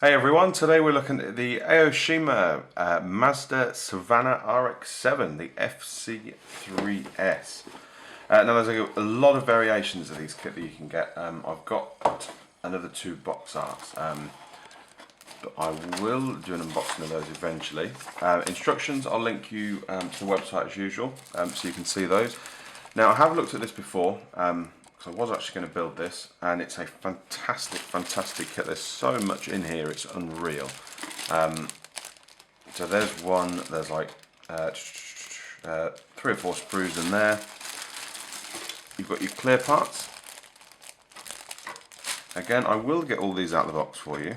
Hey everyone, today we're looking at the Aoshima Mazda Savanna RX7, the FC3S. Now there's a lot of variations of these kit that you can get. I've got another two box arts, but I will do an unboxing of those eventually. Instructions, I'll link you to the website as usual, so you can see those. Now I have looked at this before, so I was actually going to build this, and it's a fantastic kit. There's so much in here, it's unreal. So there's one, there's like 3 or 4 sprues in there. You've got your clear parts. Again, I will get all these out of the box for you.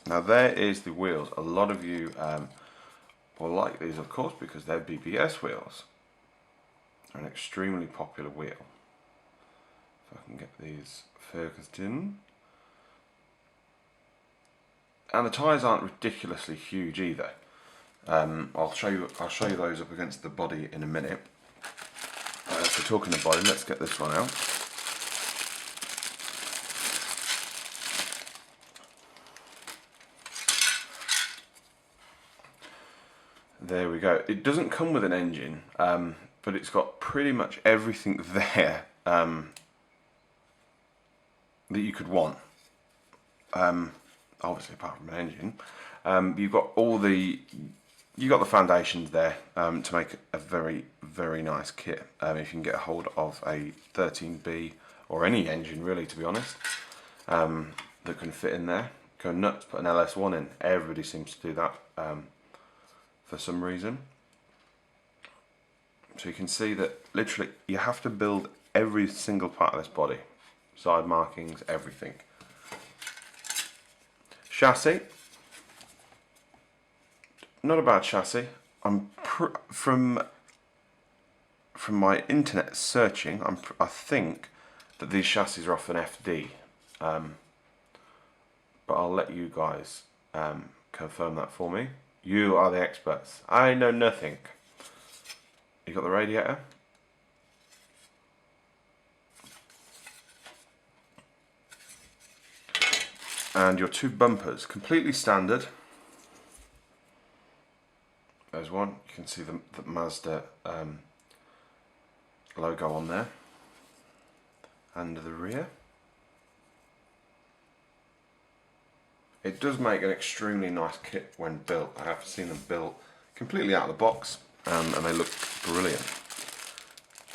Now there is the wheels. A lot of you will like these, of course, because they're BBS wheels. They're an extremely popular wheel. If I can get these focused in. And the tyres aren't ridiculously huge either. I'll show you those up against the body in a minute. So talking of body, let's get this one out. There we go. It doesn't come with an engine, but it's got pretty much everything there that you could want. Obviously, apart from an engine, you've got the foundations there to make a very nice kit. If you can get a hold of a 13B or any engine, really, to be honest, that can fit in there. Go nuts, put an LS1 in. Everybody seems to do that for some reason. So you can see that literally you have to build every single part of this body. Side markings, everything. Chassis, not a bad chassis. From my internet searching, I think that these chassis are off an FD, but I'll let you guys confirm that for me. You are the experts. I know nothing. You got the radiator. And your 2 bumpers, completely standard. There's one, you can see the Mazda logo on there. And the rear. It does make an extremely nice kit when built. I have seen them built completely out of the box, and they look brilliant.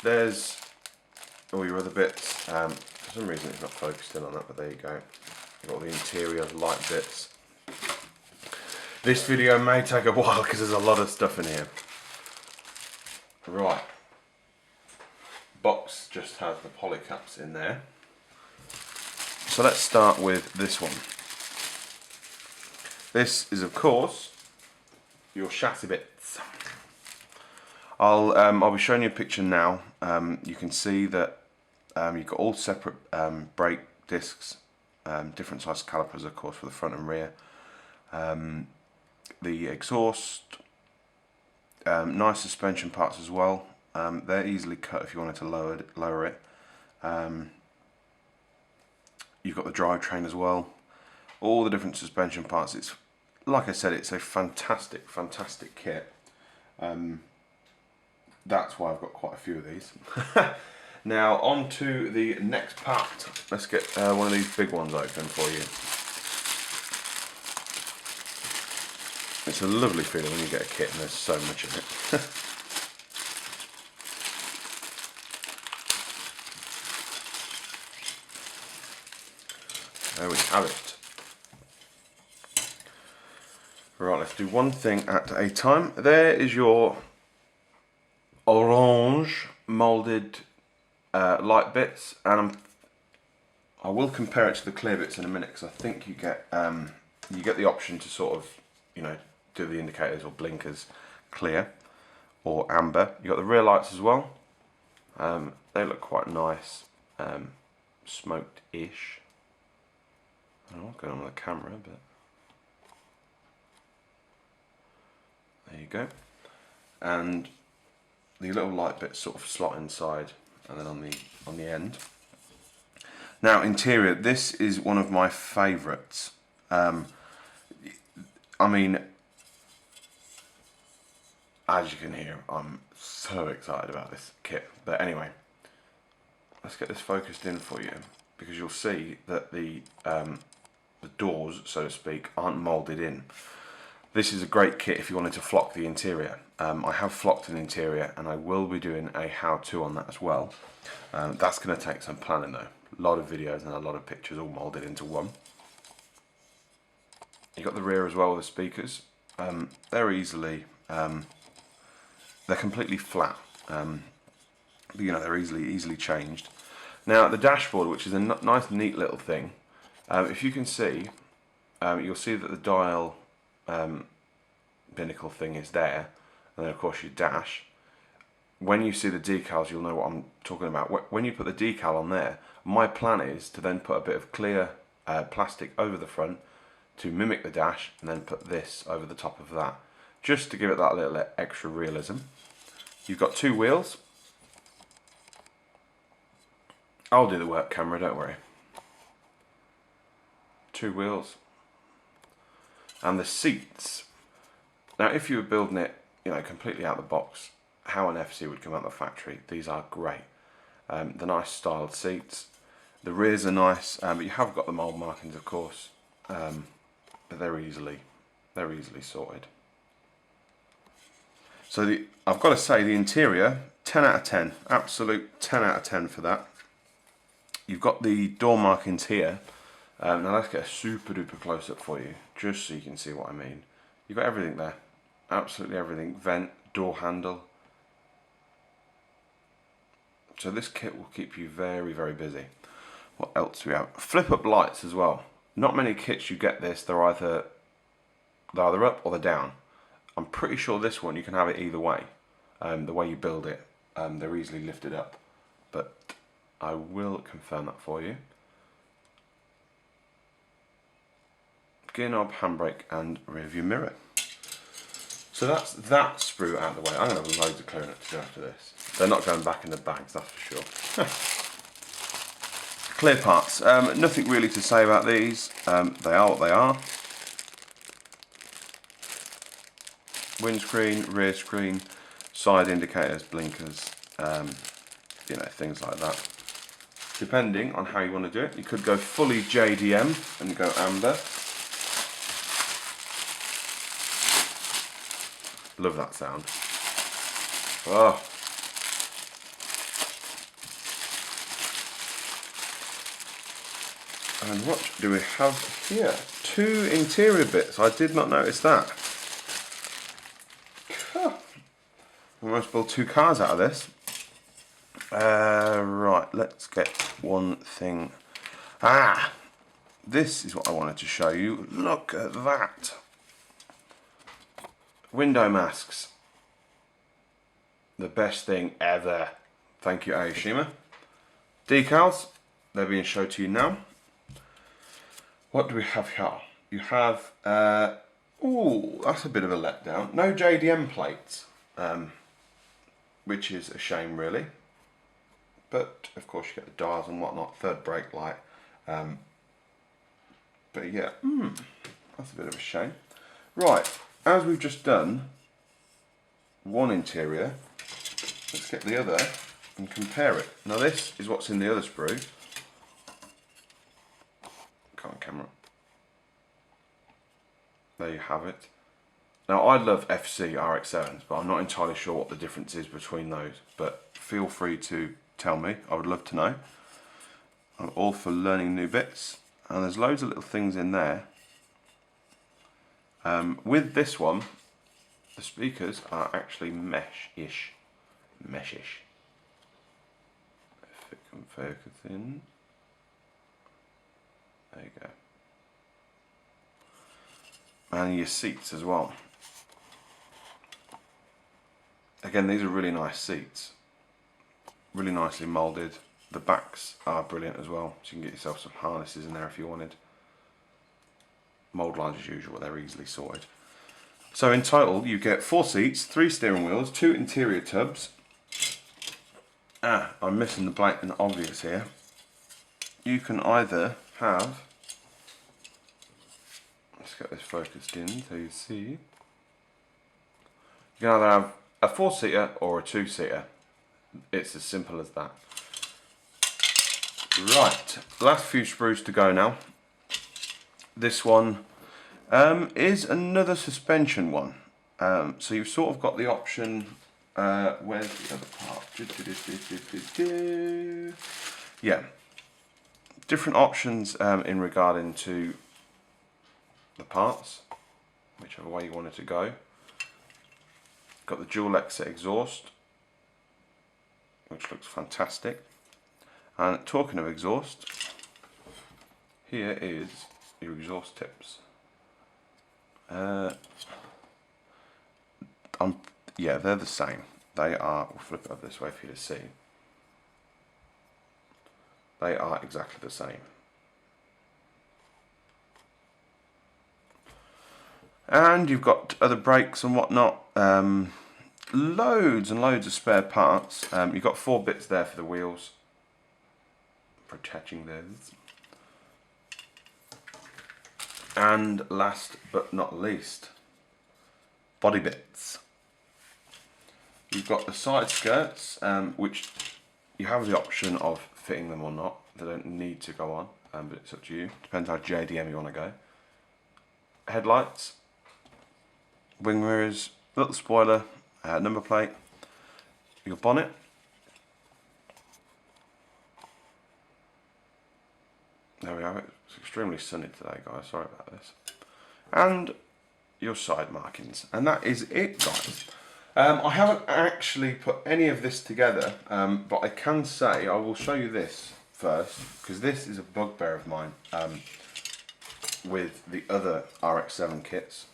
There's all your other bits. For some reason it's not focused in on that, but there you go. You've got the interior light bits. This video may take a while because there's a lot of stuff in here. Right. Box just has the poly caps in there. So let's start with this one. This is, of course, your chassis bits. I'll be showing you a picture now. You can see that you've got all separate brake discs. Different size calipers, of course, for the front and rear. The exhaust, nice suspension parts as well. They're easily cut if you wanted to lower it. You've got the drivetrain as well. All the different suspension parts. It's, like I said, it's a fantastic kit. That's why I've got quite a few of these. Now on to the next part. Let's get one of these big ones open for you. It's a lovely feeling when you get a kit and there's so much in it. There we have it. Right, let's do one thing at a time. There is your orange moulded light bits, and I will compare it to the clear bits in a minute, because I think you get the option to sort of, you know, do the indicators or blinkers clear or amber. You got the rear lights as well. They look quite nice, smoked-ish. I don't know what's going on with the camera, but there you go. And the little light bits sort of slot inside, and then on the end. Now interior, this is one of my favourites. I mean, as you can hear, I'm so excited about this kit. But anyway, let's get this focused in for you, because you'll see that the doors, so to speak, aren't moulded in. This is a great kit if you wanted to flock the interior. I have flocked an interior, and I will be doing a how-to on that as well. That's going to take some planning though. A lot of videos and a lot of pictures all moulded into one. You've got the rear as well with the speakers. They're easily, they're completely flat, but you know, they're easily changed. Now the dashboard, which is a nice neat little thing, if you can see, you'll see that the dial binnacle thing is there, and then of course your dash. When you see the decals, you'll know what I'm talking about. When you put the decal on there, my plan is to then put a bit of clear plastic over the front to mimic the dash, and then put this over the top of that, just to give it that little extra realism. You've got two wheels. I'll do the work, camera, don't worry. Two wheels. And the seats. Now if you were building it, you know, completely out of the box, how an FC would come out of the factory, these are great. The nice styled seats. The rears are nice, but you have got the mould markings, of course. But they're easily sorted. So I've got to say, the interior, 10 out of 10, absolute 10 out of 10 for that. You've got the door markings here. Now let's get a super duper close up for you, just so you can see what I mean. You've got everything there, absolutely everything. Vent, door handle. So this kit will keep you very, very busy. What else do we have? Flip up lights as well. Not many kits you get this, they're either up or they're down. I'm pretty sure this one you can have it either way. The way you build it, they're easily lifted up. But I will confirm that for you. Gear knob, handbrake and rear view mirror. So that's that sprue out of the way. I'm going to have loads of clearing up to do after this. They're not going back in the bags, that's for sure. Clear parts. Nothing really to say about these. They are what they are. Windscreen, rear screen, side indicators, blinkers, you know, things like that. Depending on how you want to do it, you could go fully JDM and go amber. Love that sound. Oh. And what do we have here? Two interior bits. I did not notice that. We must build two cars out of this. Right, let's get one thing. This is what I wanted to show you. Look at that. Window masks. The best thing ever. Thank you, Aoshima. Decals. They're being shown to you now. What do we have here? You have, ooh, that's a bit of a letdown. No JDM plates, which is a shame really. But of course you get the dials and whatnot, third brake light. But yeah, that's a bit of a shame. Right, as we've just done one interior, let's get the other and compare it. Now this is what's in the other sprue. Come on, camera. There you have it. Now I love FC RX7s, but I'm not entirely sure what the difference is between those. But feel free to tell me. I would love to know. I'm all for learning new bits, and there's loads of little things in there. With this one, the speakers are actually mesh-ish. Mesh-ish. If it can focus in. There you go. And your seats as well. Again, these are really nice seats. Really nicely moulded. The backs are brilliant as well. So you can get yourself some harnesses in there if you wanted. Mould lines as usual, they're easily sorted. So in total, you get 4 seats, 3 steering wheels, 2 interior tubs. I'm missing the blatant obvious here. You can either have, let's get this focused in so you see. You can either have a 4-seater or a 2-seater. It's as simple as that. Right, last few sprues to go now. This one is another suspension one. So you've sort of got the option, where's the other part? Yeah, different options in regarding to the parts, whichever way you want it to go. Got the dual exit exhaust, which looks fantastic. And talking of exhaust, here is your exhaust tips. Yeah, they're the same. They are, we'll flip it up this way for you to see. They are exactly the same. And you've got other brakes and whatnot. Loads and loads of spare parts. You've got 4 bits there for the wheels, for attaching those. And last but not least, body bits. You've got the side skirts, which you have the option of fitting them or not. They don't need to go on, but it's up to you. Depends how JDM you want to go. Headlights, wing mirrors, little spoiler, number plate, your bonnet. There we have it. It's extremely sunny today, guys. Sorry about this. And your side markings. And that is it, guys. I haven't actually put any of this together, but I can say, I will show you this first, because this is a bugbear of mine with the other RX7 kits.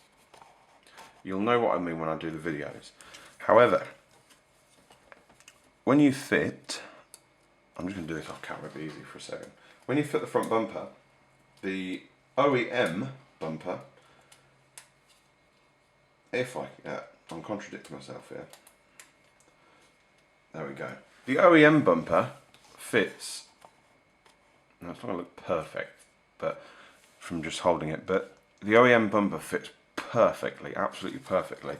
You'll know what I mean when I do the videos. However, when you fit, I'm just going to do this off camera, it'll be easy for a second. When you fit the front bumper, the OEM bumper, I'm contradicting myself here. There we go. The OEM bumper fits, now it's not going to look perfect, but from just holding it, but the OEM bumper fits perfectly, absolutely perfectly.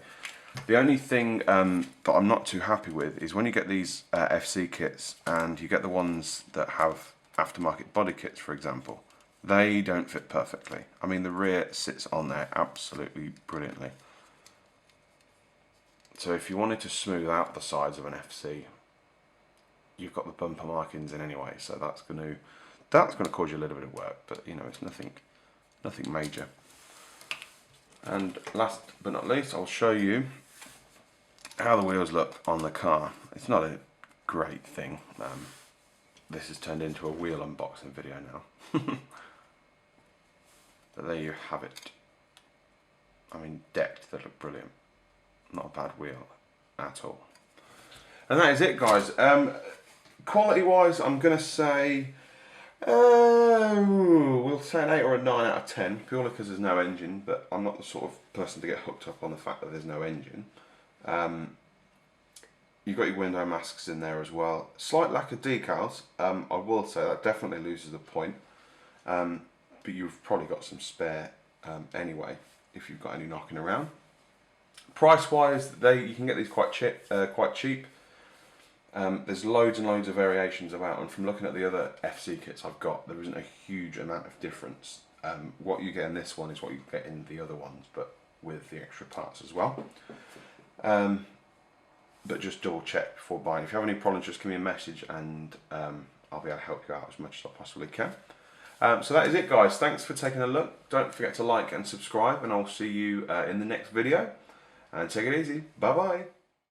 The only thing that I'm not too happy with is when you get these FC kits and you get the ones that have aftermarket body kits, for example, they don't fit perfectly. I mean, the rear sits on there absolutely brilliantly. So if you wanted to smooth out the sides of an FC, you've got the bumper markings in anyway, so that's going to cause you a little bit of work, but you know, it's nothing major. And last but not least, I'll show you how the wheels look on the car. It's not a great thing. This has turned into a wheel unboxing video now. But there you have it. I mean, decked, they look brilliant. Not a bad wheel at all. And that is it, guys. Quality wise, I'm going to say, we'll say an 8 or a 9 out of 10, purely because there's no engine, but I'm not the sort of person to get hooked up on the fact that there's no engine. You've got your window masks in there as well. Slight lack of decals, I will say that definitely loses the point, but you've probably got some spare anyway, if you've got any knocking around. Price wise, you can get these quite cheap. There's loads and loads of variations about, and from looking at the other FC kits I've got, there isn't a huge amount of difference. What you get in this one is what you get in the other ones, but with the extra parts as well. But just double check before buying. If you have any problems, just give me a message and I'll be able to help you out as much as I possibly can. So that is it, guys. Thanks for taking a look. Don't forget to like and subscribe, and I'll see you in the next video. And take it easy. Bye bye.